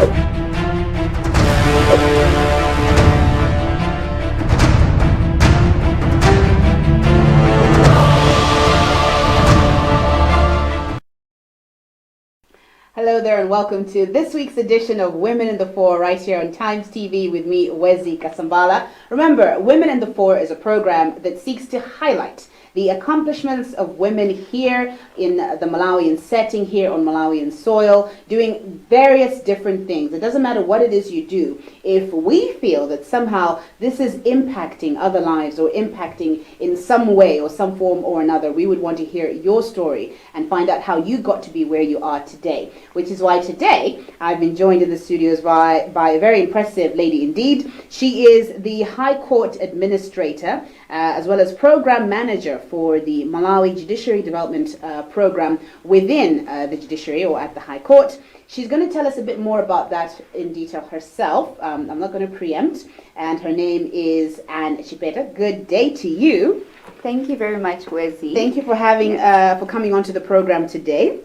Hello there and welcome to this week's edition of Women in the Fore right here on Times TV with me, Wezi Kasambala. Remember, Women in the Fore is a program that seeks to highlight the accomplishments of women here in the Malawian setting, here on Malawian soil, doing various different things. It doesn't matter what it is you do. If we feel that somehow this is impacting other lives or impacting in some way or some form or another, we would want to hear your story and find out how you got to be where you are today. Which is why today I've been joined in the studios by a very impressive lady indeed. She is the High Court Administrator as well as Program Manager for the Malawi Judiciary Development Program within the Judiciary or at the High Court. She's going to tell us a bit more about that in detail herself. I'm not going to preempt. And her name is Anne Chipeta. Good day to you. Thank you very much, Wezi. Thank you for for coming onto the program today.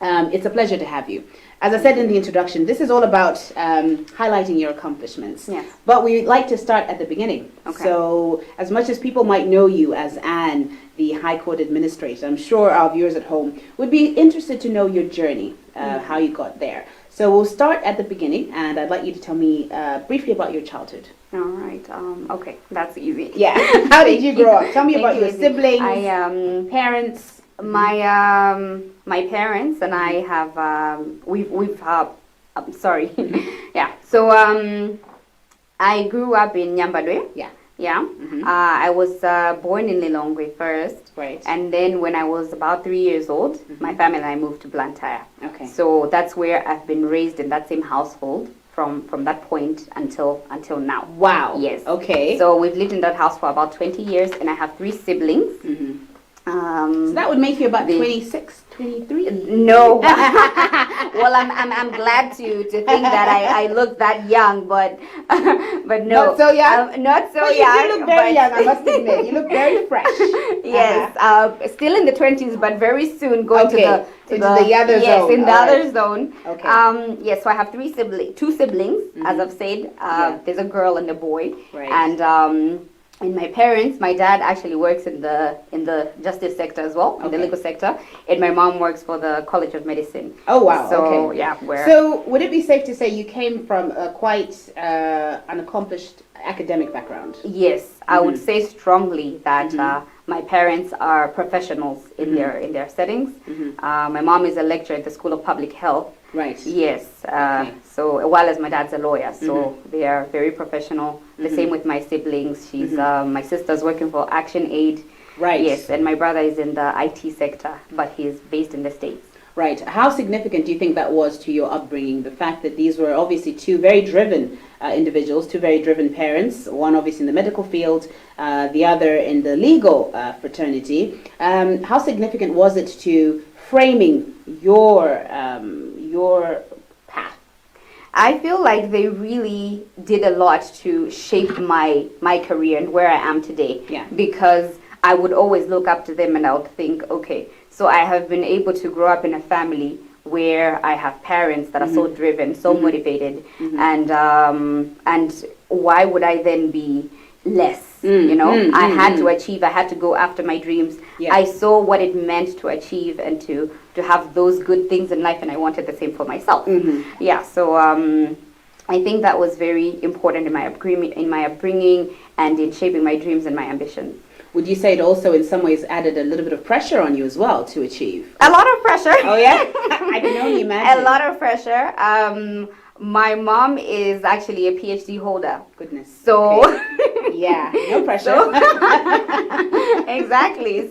It's a pleasure to have you. As I said in the introduction, this is all about highlighting your accomplishments. Yes. But we like to start at the beginning. Okay. So as much as people might know you as Anne, the High Court Administrator, I'm sure our viewers at home would be interested to know your journey, how you got there. So we'll start at the beginning, and I'd like you to tell me briefly about your childhood. All right. Okay, that's easy. Yeah. How did you grow up? Tell me about your siblings, parents. My parents and I have we've I'm sorry. Yeah. So I grew up in Nyambadwe. Yeah. Yeah. Mm-hmm. I was born in Lilongwe first. Right. And then when I was about 3 years old, my family and I moved to Blantyre. Okay. So that's where I've been raised in that same household from that point until now. Wow. Yes. Okay. So we've lived in that house for about 20 years, and I have 3 siblings. Mm-hmm. So that would make you about 26, 23? No. Well, I'm glad to think that I look that young, but no. Not so young? Not so well, young. You look very young, I must admit. You look very fresh. Yes. Still in the 20s, but very soon going to the other zone. Yes, in the other zone. Okay. Yes, so I have 2 siblings, as I've said. There's a girl and a boy. Right. And my parents, my dad actually works in the justice sector as well, in the legal sector, and my mom works for the College of Medicine. Oh wow! So okay. yeah, so would it be safe to say you came from a quite an accomplished academic background? Yes, I would say strongly that my parents are professionals in their settings. My mom is a lecturer at the School of Public Health. Right. Yes. So while as my dad's a lawyer, so they are very professional. The same with my siblings. She's my sister's working for Action Aid. Right. Yes, and my brother is in the IT sector, but he's based in the States. Right. How significant do you think that was to your upbringing? The fact that these were obviously 2 very driven individuals, 2 very driven parents, one obviously in the medical field, the other in the legal fraternity. How significant was it to framing your path? I feel like they really did a lot to shape my career and where I am today. Yeah. Because I would always look up to them and I would think, okay, so I have been able to grow up in a family where I have parents that are so driven, so motivated, and why would I then be less? I had to achieve. I had to go after my dreams. Yeah. I saw what it meant to achieve and to have those good things in life, and I wanted the same for myself. Yeah. So I think that was very important in my upbringing and in shaping my dreams and my ambitions. Would you say it also in some ways added a little bit of pressure on you as well to achieve? A lot of pressure. Oh yeah? I can only imagine. A lot of pressure. My mom is actually a PhD holder. Goodness. So yeah, no pressure. Exactly.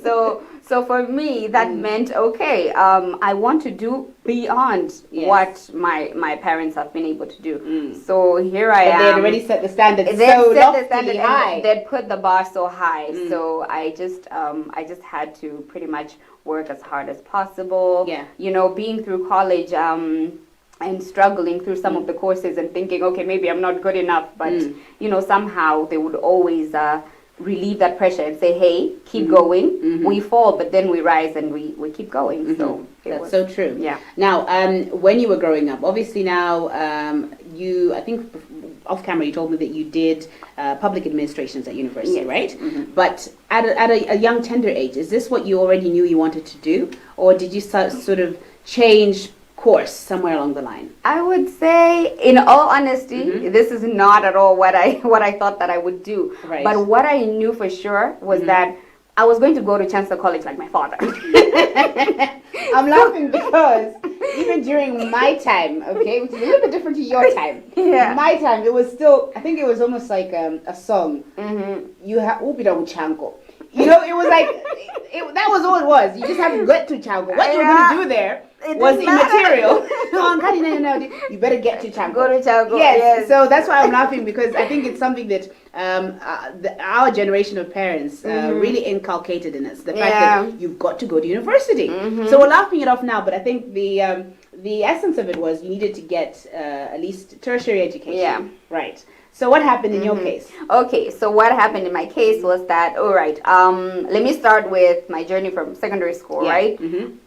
So for me, that meant, okay, I want to do beyond what my parents have been able to do. So here I am. They had already set the standard high. They'd put the bar so high. So I just had to pretty much work as hard as possible. Yeah. Being through college, and struggling through some of the courses and thinking, okay, maybe I'm not good enough, but somehow they would always relieve that pressure and say, hey, keep going. We fall, but then we rise and we keep going. So that's so true. Yeah. Now, when you were growing up, obviously now I think off camera you told me that you did public administrations at university, right? But at a young, tender age, is this what you already knew you wanted to do, or did you sort of change course somewhere along the line? I would say, in all honesty, this is not at all what I thought that I would do. Right. But what I knew for sure was that I was going to go to Chancellor College like my father. I'm laughing because even during my time, okay, which is a little bit different to your time. My time, it was still, I think it was almost like a song. You have Upida Uchanko. You know, it was like, that was all it was. You just have to get to Chango. What you were going to do there was immaterial. No, you better get to Chango. Go to Chango. Yes. So that's why I'm laughing, because I think it's something that our generation of parents really inculcated in us. The fact that you've got to go to university. So we're laughing it off now, but I think the essence of it was you needed to get at least tertiary education. Yeah. Right. So what happened in your case? Okay, so what happened in my case was that, all right, let me start with my journey from secondary school, right?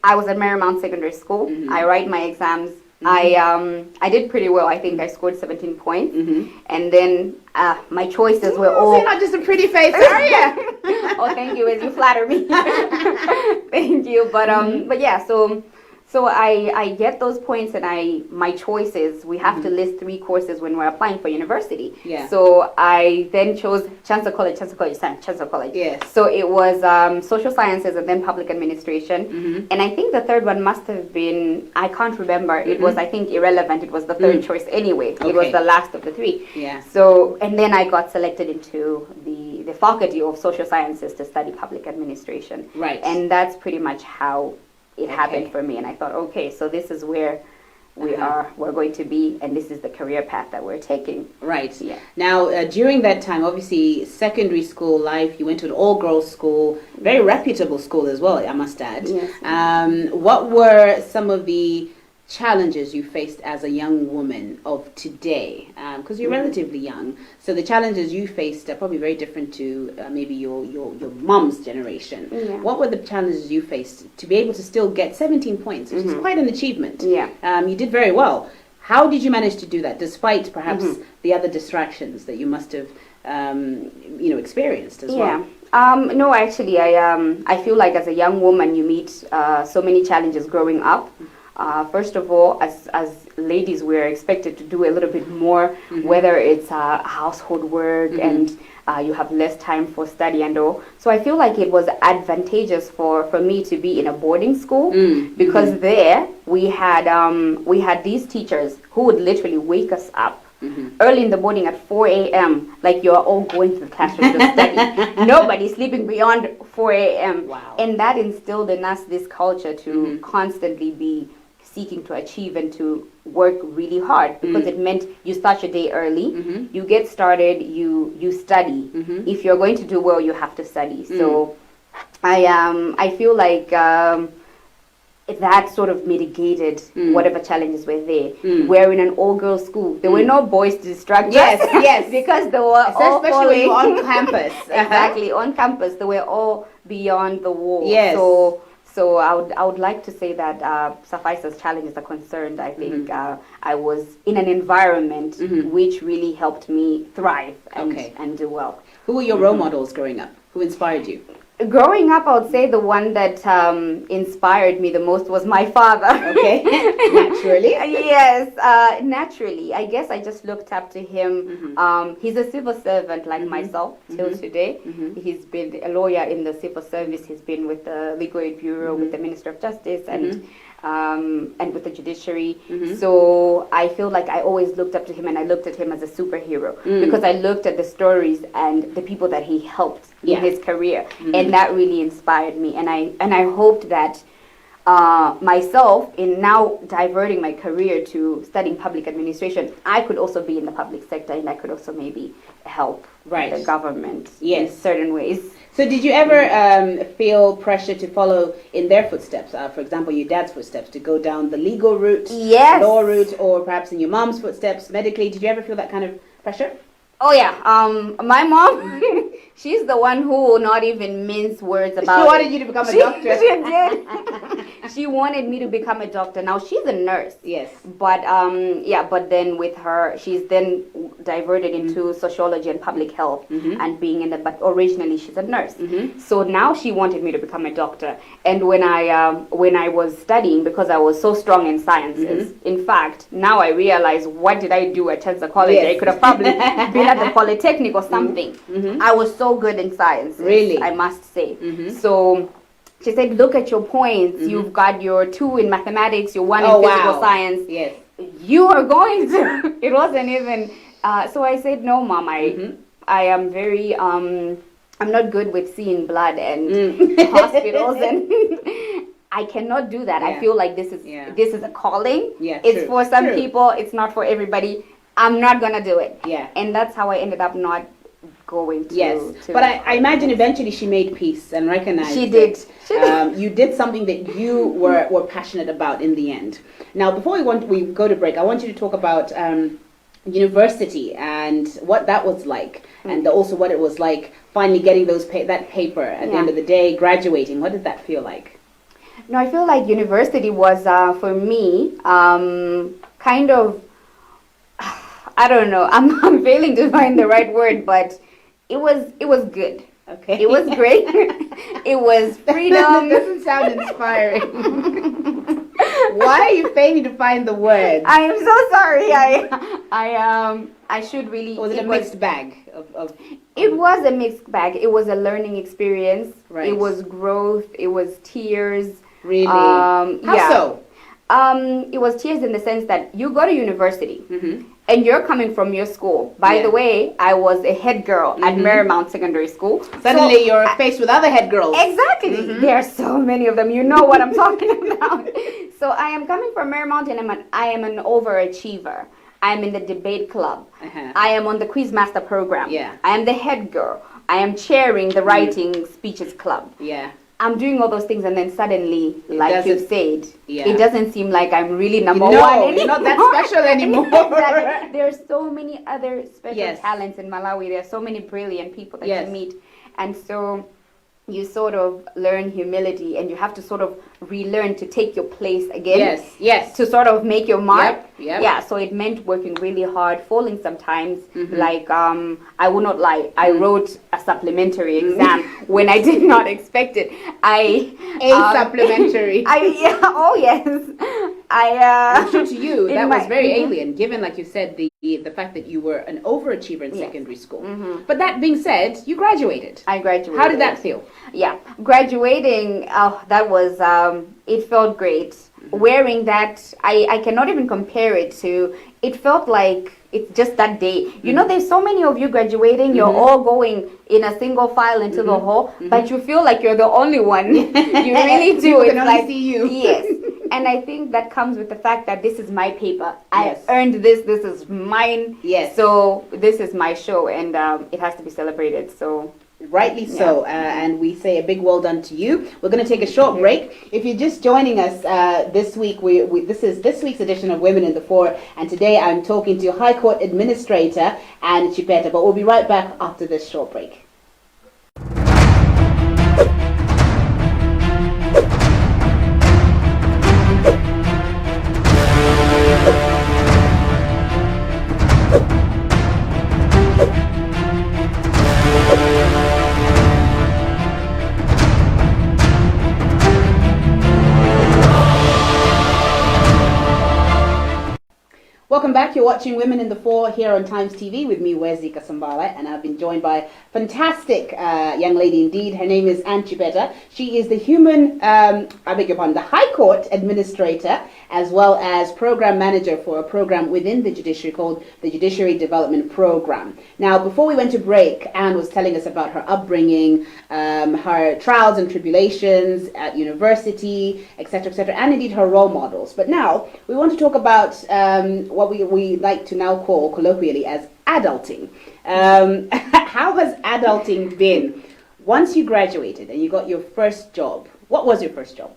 I was at Marymount Secondary School. I write my exams. I did pretty well. I think I scored 17 points. And then my choices were all... So you're not just a pretty face, are you? Oh, thank you, as you flatter me. Thank you. But yeah, so I get those points, and my choices, we have to list 3 courses when we're applying for university. Yeah. So I then chose Chancellor College. Yes. So it was social sciences and then public administration. And I think the third one must have been, I can't remember. It was, I think, irrelevant. It was the third choice anyway. Okay. It was the last of the 3. Yeah. So, and then I got selected into the faculty of social sciences to study public administration. Right. And that's pretty much how it happened for me, and I thought, okay, so this is where we're going to be, and this is the career path that we're taking. Right. Yeah. Now, during that time, obviously, secondary school life, you went to an all-girls school, very reputable school as well, I must add. Yes. What were some of the challenges you faced as a young woman of today? Because you're relatively young, so the challenges you faced are probably very different to maybe your mom's generation. Yeah. What were the challenges you faced to be able to still get 17 points, which is quite an achievement? Yeah. You did very well. How did you manage to do that, despite perhaps the other distractions that you must have experienced as well? No, actually, I feel like as a young woman, you meet so many challenges growing up. First of all, as ladies, we're expected to do a little bit more, whether it's household work and you have less time for study and all. So I feel like it was advantageous for me to be in a boarding school because there we had these teachers who would literally wake us up early in the morning at 4 a.m. like you're all going to the classroom to study. Nobody's sleeping beyond 4 a.m. Wow. And that instilled in us this culture to constantly be seeking to achieve and to work really hard, because it meant you start your day early, you get started, you study. If you're going to do well, you have to study. So I feel like that sort of mitigated whatever challenges were there. We're in an all-girls school. There were no boys to distract us. Yes. Because they were all especially on campus. Exactly, on campus. They were all beyond the wall. Yes. So I would like to say that suffice as challenges are concerned, I think I was in an environment which really helped me thrive and do well. Who were your role models growing up? Who inspired you? Growing up, I would say the one that inspired me the most was my father. Okay, naturally. Yes, naturally. I guess I just looked up to him. He's a civil servant like myself till today. He's been a lawyer in the civil service. He's been with the Legal Aid Bureau, with the Minister of Justice, and with the judiciary. So I feel like I always looked up to him, and I looked at him as a superhero because I looked at the stories and the people that he helped in his career, and that really inspired me. And I hoped that myself, in now diverting my career to studying public administration, I could also be in the public sector, and I could also maybe help the government in certain ways. So did you ever feel pressure to follow in their footsteps? For example, your dad's footsteps, to go down the legal route, law route, or perhaps in your mom's footsteps medically? Did you ever feel that kind of pressure? Oh yeah, my mom, She's the one who will not even mince words about it. She wanted you to become a doctor. She did. She wanted me to become a doctor. Now, she's a nurse. Yes. But, but then with her, she's then diverted into sociology and public health and being in the, but originally she's a nurse. So now she wanted me to become a doctor. And when I was studying, because I was so strong in sciences, in fact, now I realize, what did I do at Chancellor College? Yes. I could have probably been at the Polytechnic or something. I was so good in science, really, I must say. So she said, look at your points. You've got your 2 in mathematics, your 1 in physical science. Yes. You are going to. It wasn't even. So I said, no, Mom, I am very, I'm not good with seeing blood and hospitals and I cannot do that. I feel like this is a calling. It's for some people. It's not for everybody. I'm not going to do it. And that's how I ended up not going to. But I imagine eventually she made peace and recognized she did. You did something that you were passionate about in the end. Now, before we go to break, I want you to talk about university and what that was like, and also what it was like finally getting that paper at the end of the day, graduating. What did that feel like? No, I feel like university was for me kind of, I don't know, I'm failing to find the right word, but it was good. Okay. It was great. It was freedom. That doesn't sound inspiring. Why are you failing to find the word? I am so sorry. I should really. Was it a mixed bag of? It was a mixed bag. It was a learning experience. Right. It was growth. It was tears. Really? How so? It was tears in the sense that you go to university and you're coming from your school. By the way, I was a head girl at Marymount Secondary School. Suddenly you're faced with other head girls. Exactly. There are so many of them. You know what I'm talking about. So I am coming from Marymount and I am an overachiever. I am in the debate club. I am on the Quizmaster program. I am the head girl. I am chairing the writing speeches club. I'm doing all those things, and then suddenly, like you said, it doesn't seem like I'm really number one anymore. You're not that special anymore. Exactly. There are so many other special talents in Malawi. There are so many brilliant people that you meet. And so you sort of learn humility, and you have to sort of relearn to take your place again. To sort of make your mark. So it meant working really hard, falling sometimes. Like, I will not lie, I wrote a supplementary exam when I did not expect it. Supplementary. I'm sure to you that was very alien, given, like you said, the fact that you were an overachiever in secondary school. But that being said, you graduated. I graduated. How did that feel? Graduating, that was, it felt great. Wearing that, I cannot even compare it to, it felt like it's just that day. You know, there's so many of you graduating, you're all going in a single file into the hall, but you feel like you're the only one. You really do. People can only see you. Yes. And I think that comes with the fact that this is my paper. I earned this. This is mine. So this is my show, and it has to be celebrated. So rightly so. And we say a big well done to you. We're going to take a short break. If you're just joining us this week, this is this week's edition of Women in the Fore, and today I'm talking to High Court Administrator Anne Chipeta. But we'll be right back after this short break. Welcome back. You're watching Women in the Fore here on Times TV with me, Wezi Kasambala, and I've been joined by a fantastic young lady indeed. Her name is Anne Chipeta. She is the the High Court Administrator, as well as Program Manager for a program within the Judiciary called the Judiciary Development Program. Now, before we went to break, Anne was telling us about her upbringing, her trials and tribulations at university, etc., and indeed her role models. But now we want to talk about what we like to now call colloquially as adulting. How has adulting been once you graduated and you got your first job? What was your first job?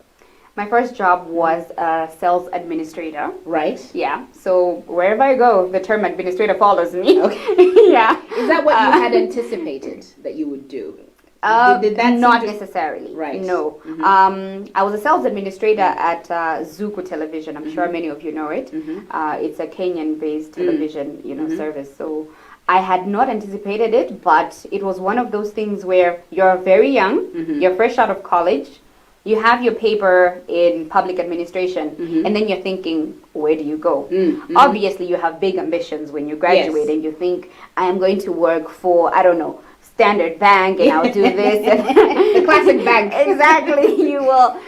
My first job was a sales administrator. Right. Yeah. So wherever I go, the term administrator follows me. Okay. Yeah. Is that what you had anticipated that you would do? Did that not necessarily. Right. No. I was a sales administrator at Zuku Television. I'm sure many of you know it. It's a Kenyan-based television, service. So I had not anticipated it, but it was one of those things where you're very young, you're fresh out of college, you have your paper in public administration, and then you're thinking, where do you go? Obviously, you have big ambitions when you graduate, and you think, I am going to work for, I don't know, Standard Bank, and I'll do this. The classic bank. Exactly. You will,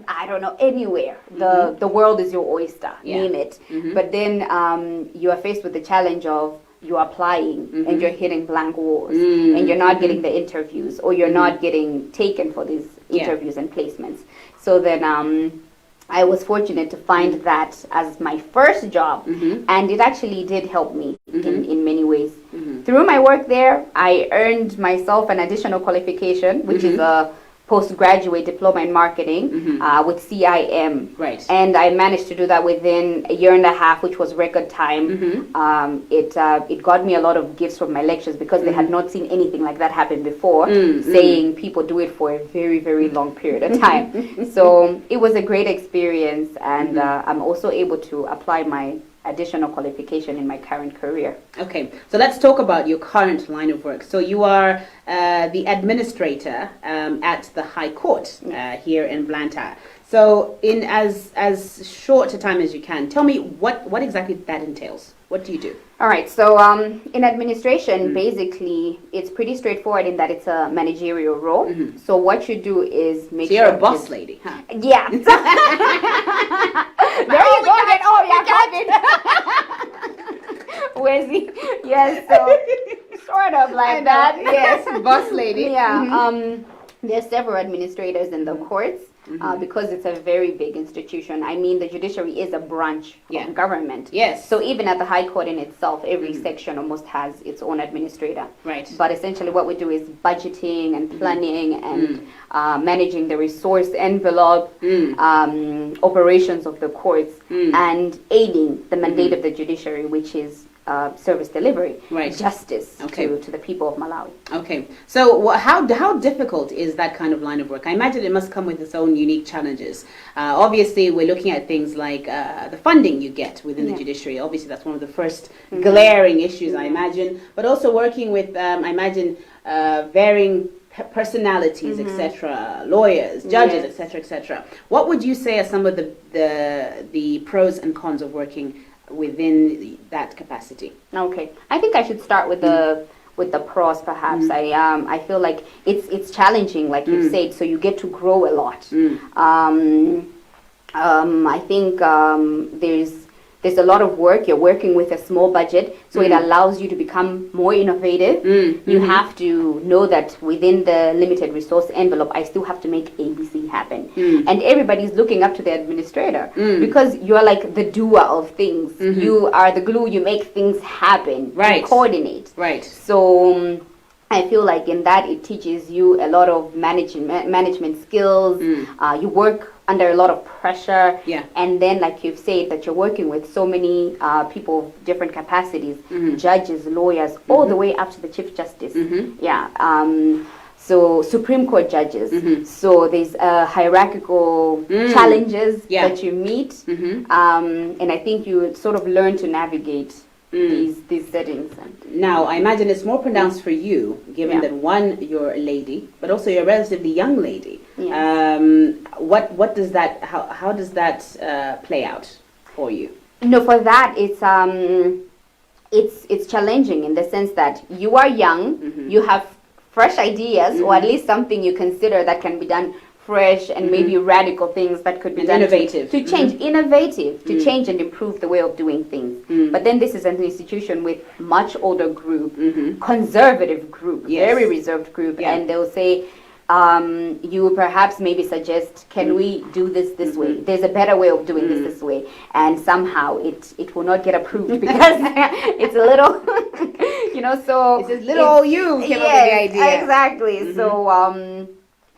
I don't know, anywhere. The world is your oyster, name it. But then you are faced with the challenge of you're applying and you're hitting blank walls and you're not getting the interviews, or you're not getting taken for these interviews and placements. So then I was fortunate to find that as my first job, and it actually did help me in many ways. Through my work there, I earned myself an additional qualification, which is a postgraduate diploma in marketing with CIM. Right. And I managed to do that within a year and a half, which was record time. It got me a lot of gifts from my lectures because they had not seen anything like that happen before, saying people do it for a very, very long period of time. So it was a great experience, and I'm also able to apply my additional qualification in my current career. Okay, so let's talk about your current line of work. So you are the administrator at the High Court here in Blantyre. So in as short a time as you can, tell me what exactly that entails. What do you do? All right, so in administration, basically, it's pretty straightforward in that it's a managerial role. So what you do is make so sure... you're a boss lady, huh? Yeah. There you go, then. Oh, yeah, Where's he? Yes, so sort of like that. Yes, boss lady. Yeah. There's several administrators in the courts. Because it's a very big institution. I mean, the judiciary is a branch of government. Yes. So even at the High Court in itself, every section almost has its own administrator. Right. But essentially what we do is budgeting and planning and managing the resource envelope, operations of the courts, and aiding the mandate of the judiciary, which is service delivery, justice to the people of Malawi. Okay, so how difficult is that kind of line of work? I imagine it must come with its own unique challenges. Obviously, we're looking at things like the funding you get within the judiciary. Obviously, that's one of the first glaring issues, I imagine. But also working with, I imagine, varying personalities, etc., lawyers, judges, etc., etc. What would you say are some of the pros and cons of working within that capacity? Okay, I think I should start with the pros, perhaps. I feel like it's challenging, like you said, so you get to grow a lot. I think there's a lot of work. You're working with a small budget, so it allows you to become more innovative. You have to know that within the limited resource envelope, I still have to make ABC happen. And everybody's looking up to the administrator because you are like the doer of things. You are the glue, you make things happen. You coordinate. So I feel like in that it teaches you a lot of management skills. You work under a lot of pressure, and then like you've said that you're working with so many people of different capacities, judges, lawyers, all the way up to the Chief Justice. So Supreme Court judges. So there's hierarchical challenges that you meet, and I think you sort of learn to navigate these settings. Now, I imagine it's more pronounced for you, given that one, you're a lady, but also you're a relatively young lady. What does that? How does that play out for you? No, for that it's challenging in the sense that you are young, you have fresh ideas, or at least something you consider that can be done fresh and maybe radical things that could be done innovative to change to change and improve the way of doing things. But then this is an institution with much older group, conservative group, very reserved group, and they'll say you perhaps maybe suggest, can we do this way? There's a better way of doing this way, and somehow it will not get approved because it's a little so it's a little old you came up with the idea. Exactly.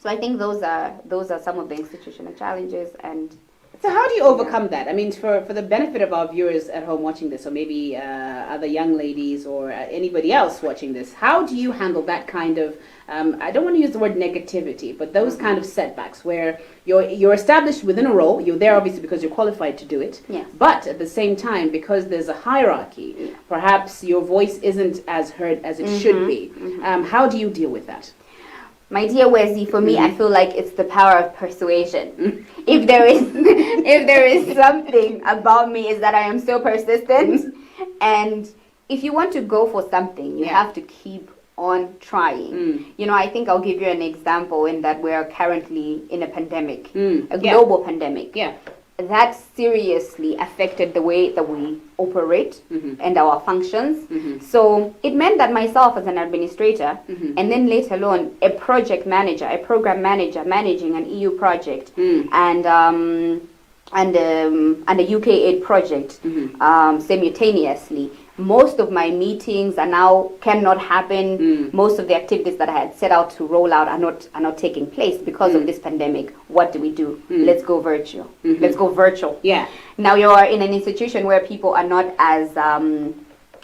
So I think those are some of the institutional challenges. And so how do you overcome that? I mean, for the benefit of our viewers at home watching this, or maybe other young ladies or anybody else watching this, how do you handle that kind of, I don't want to use the word negativity, but those kind of setbacks where you're established within a role, you're there obviously because you're qualified to do it, yes. But at the same time, because there's a hierarchy, perhaps your voice isn't as heard as it should be. How do you deal with that? My dear Wezi, for me, I feel like it's the power of persuasion. If there is something about me, is that I am so persistent. And if you want to go for something, you have to keep on trying. You know, I think I'll give you an example in that we are currently in a pandemic, a global pandemic. Yeah. That seriously affected the way that we operate and our functions. So it meant that myself as an administrator, and then later on a project manager, a program manager managing an EU project and a UK aid project simultaneously. Most of my meetings cannot happen. Most of the activities that I had set out to roll out are not taking place because of this pandemic. What do? Let's go virtual. Let's go virtual. Yeah. Now you are in an institution where people are not as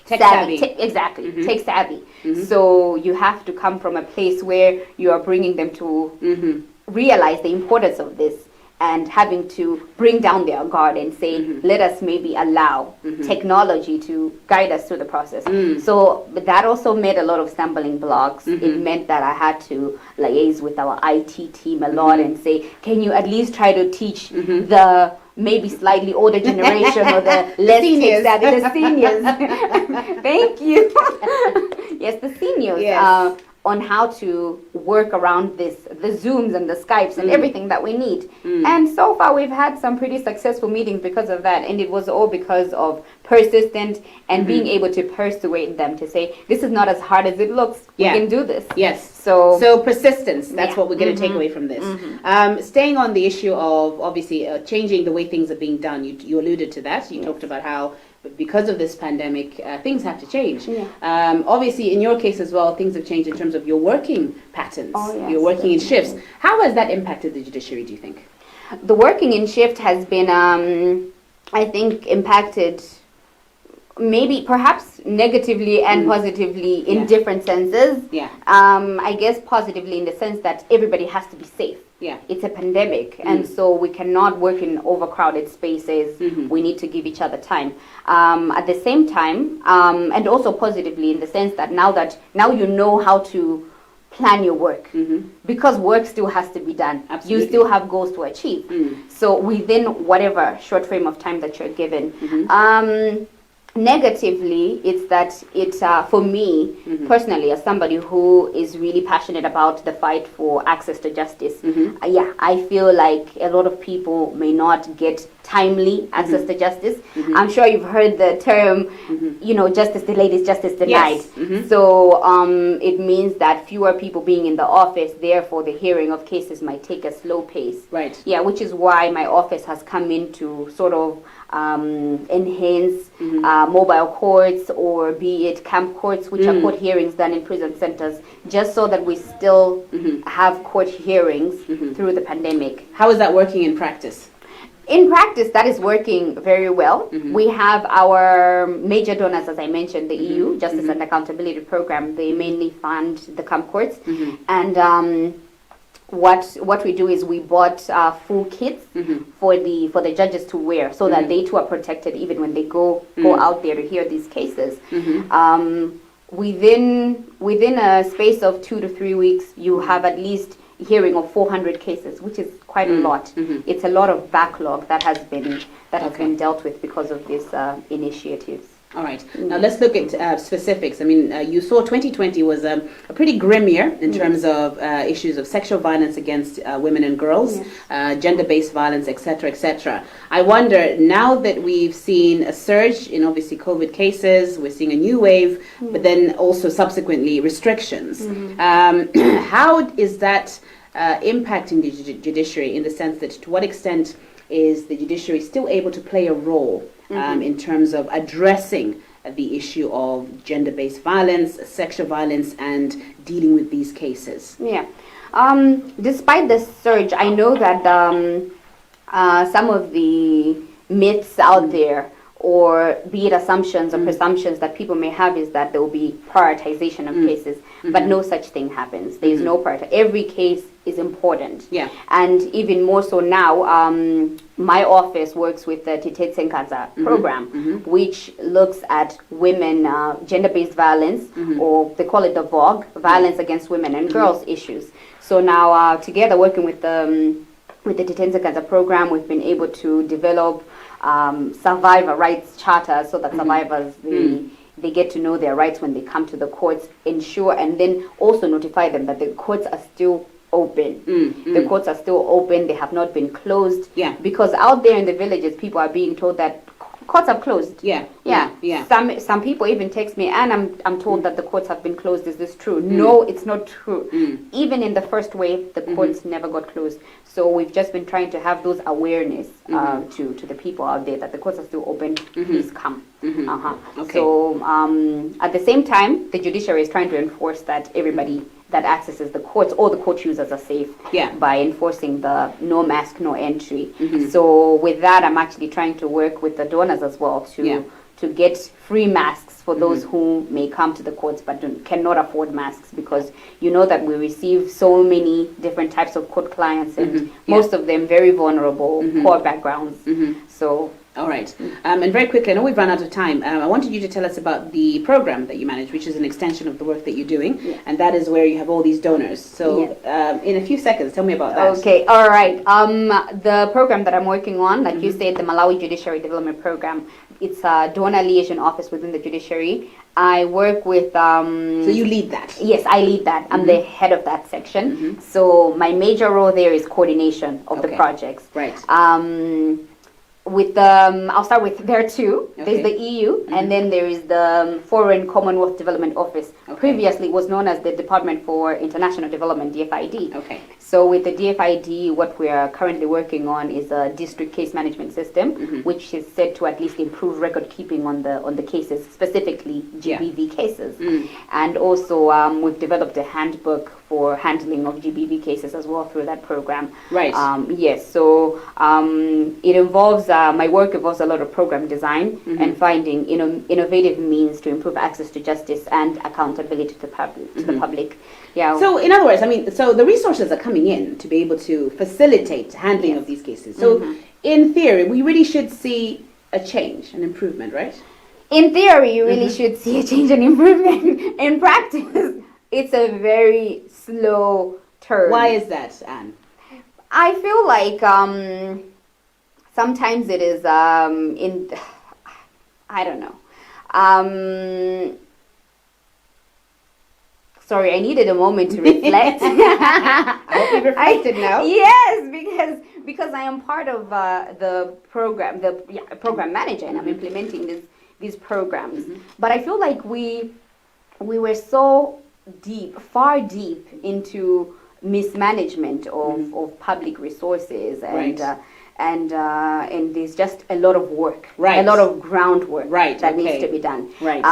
tech savvy. Tech savvy. So you have to come from a place where you are bringing them to realize the importance of this, and having to bring down their guard and say, let us maybe allow technology to guide us through the process. So that also made a lot of stumbling blocks. It meant that I had to liaise with our IT team a lot and say, can you at least try to teach the maybe slightly older generation or the less seniors. The seniors. Thank you. Yes, the seniors. Yes. On how to work around the Zooms and the Skypes and everything that we need. And so far we've had some pretty successful meetings because of that, and it was all because of persistent and being able to persuade them to say, this is not as hard as it looks. We can do this. Yes. So persistence, that's what we're going to take away from this. Staying on the issue of obviously changing the way things are being done, you alluded to that. You talked about how because of this pandemic, things have to change. Obviously, in your case as well, things have changed in terms of your working patterns. You're working in shifts. How has that impacted the judiciary, do you think? The working in shift has been, I think, impacted maybe perhaps negatively and positively in different senses. I guess positively in the sense that everybody has to be safe. It's a pandemic, and so we cannot work in overcrowded spaces. We need to give each other time. At the same time, and also positively in the sense that now you know how to plan your work, because work still has to be done. You still have goals to achieve. So within whatever short frame of time that you're given. Negatively, it's that for me personally, as somebody who is really passionate about the fight for access to justice, I feel like a lot of people may not get timely access to justice. I'm sure you've heard the term, justice delayed is justice denied. So it means that fewer people being in the office, therefore the hearing of cases might take a slow pace. Which is why my office has come in to sort of enhance mobile courts, or be it camp courts, which are court hearings done in prison centers, just so that we still have court hearings through the pandemic. How is that working in practice? In practice, that is working very well. We have our major donors, as I mentioned, the EU Justice and Accountability Program. They mainly fund the camp courts, and what we do is we bought full kits for the judges to wear, so that they too are protected even when they go out there to hear these cases. Within a space of 2 to 3 weeks, you have at least hearing of 400 cases, which is quite a lot. It's a lot of backlog that has been dealt with because of these initiatives. All right. Now let's look at specifics. I mean, you saw 2020 was a pretty grim year in terms of issues of sexual violence against women and girls, gender-based violence, etc., etc. I wonder, now that we've seen a surge in obviously COVID cases, we're seeing a new wave, but then also subsequently restrictions. How is that impacting the judiciary, in the sense that to what extent is the judiciary still able to play a role in terms of addressing the issue of gender-based violence, sexual violence, and dealing with these cases? Yeah. Despite the surge, I know that some of the myths out there, or be it assumptions or presumptions that people may have, is that there will be prioritization of cases, but no such thing happens. There is no priority. Every case is important. Yeah. And even more so now, my office works with the Titetse Nkaza program, which looks at women, gender-based violence, or they call it the VOG, violence against women and girls issues. So now, together working with the Titetse Nkaza program, we've been able to develop survivor rights charters, so that survivors, they get to know their rights when they come to the courts, ensure, and then also notify them that the courts are still open. The courts are still open. They have not been closed. Yeah. Because out there in the villages, people are being told that courts have closed. Yeah. Some people even text me, and I'm told that the courts have been closed. Is this true? No, it's not true. Even in the first wave, the courts never got closed. So we've just been trying to have those awareness to the people out there that the courts are still open. Please come. Okay. So at the same time, the judiciary is trying to enforce that everybody that accesses the courts, all the court users are safe, by enforcing the no mask, no entry. So with that, I'm actually trying to work with the donors as well to get free masks for those who may come to the courts but cannot afford masks, because you know that we receive so many different types of court clients, and most of them very vulnerable, poor backgrounds. So. All right. And very quickly, I know we've run out of time. I wanted you to tell us about the program that you manage, which is an extension of the work that you're doing. And that is where you have all these donors. So in a few seconds, tell me about that. Okay. All right. The program that I'm working on, like you said, the Malawi Judiciary Development Program, it's a donor liaison office within the judiciary. I work with... so you lead that? Yes, I lead that. I'm the head of that section. So my major role there is coordination of the projects. Right. With I'll start with there too. There's the EU, and then there is the Foreign Commonwealth Development Office. Previously, it was known as the Department for International Development, DFID. Okay. So with the DFID, what we are currently working on is a district case management system, which is said to at least improve record keeping on the cases, specifically GBV cases. And also, we've developed a handbook for handling of GBV cases as well through that program. Right. Yes. So it involves my work involves a lot of program design and finding innovative means to improve access to justice and accountability to the public. Yeah. So in other words, I mean, so the resources are coming in to be able to facilitate handling of these cases. So in theory, we really should see a change, an improvement, right? In theory, you really should see a change and improvement. In practice, it's a very slow turn. Why is that, Anne? I feel like sometimes it is I don't know. Sorry, I needed a moment to reflect. I hope you've reflected now. Yes, because I am part of the program, the program manager, and I'm implementing these programs. But I feel like we were so far deep into mismanagement of public resources, and and there's just a lot of work, a lot of groundwork that needs to be done. Right.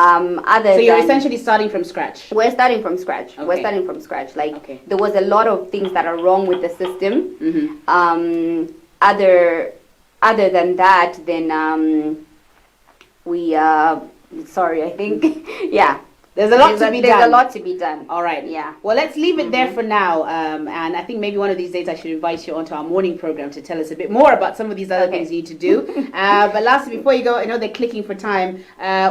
So you're essentially starting from scratch. We're starting from scratch. Okay. We're starting from scratch. Like there was a lot of things that are wrong with the system. Other than that, then we sorry, I think There's a lot to be done. There's a lot to be done. All right. Yeah. Well, let's leave it there for now. And I think maybe one of these days I should invite you onto our morning program to tell us a bit more about some of these other things you need to do. But lastly, before you go, I know they're clicking for time.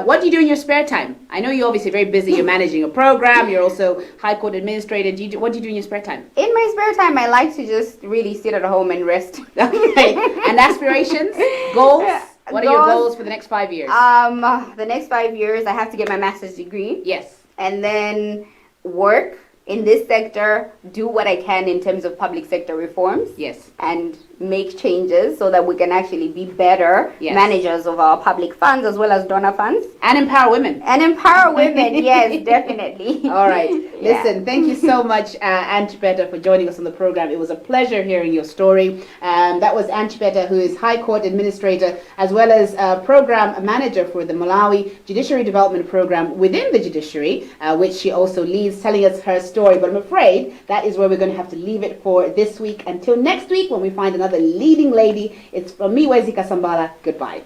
What do you do in your spare time? I know you're obviously very busy. You're managing a program. You're also High Court administrator. What do you do in your spare time? In my spare time, I like to just really sit at home and rest. Okay. And aspirations? Goals? What are your goals for the next 5 years? The next 5 years, I have to get my master's degree. Yes. And then work in this sector, do what I can in terms of public sector reforms. Yes. And make changes so that we can actually be better Yes. managers of our public funds as well as donor funds. And empower women. And empower women, yes, definitely. All right. Yeah. Listen, thank you so much, Antipeta, for joining us on the program. It was a pleasure hearing your story. That was Antipeta, who is High Court Administrator as well as Program Manager for the Malawi Judiciary Development Program within the judiciary, which she also leads, telling us her story. But I'm afraid that is where we're going to have to leave it for this week. Until next week, when we find another leading lady, it's from me, Wezi Kasambala. Goodbye.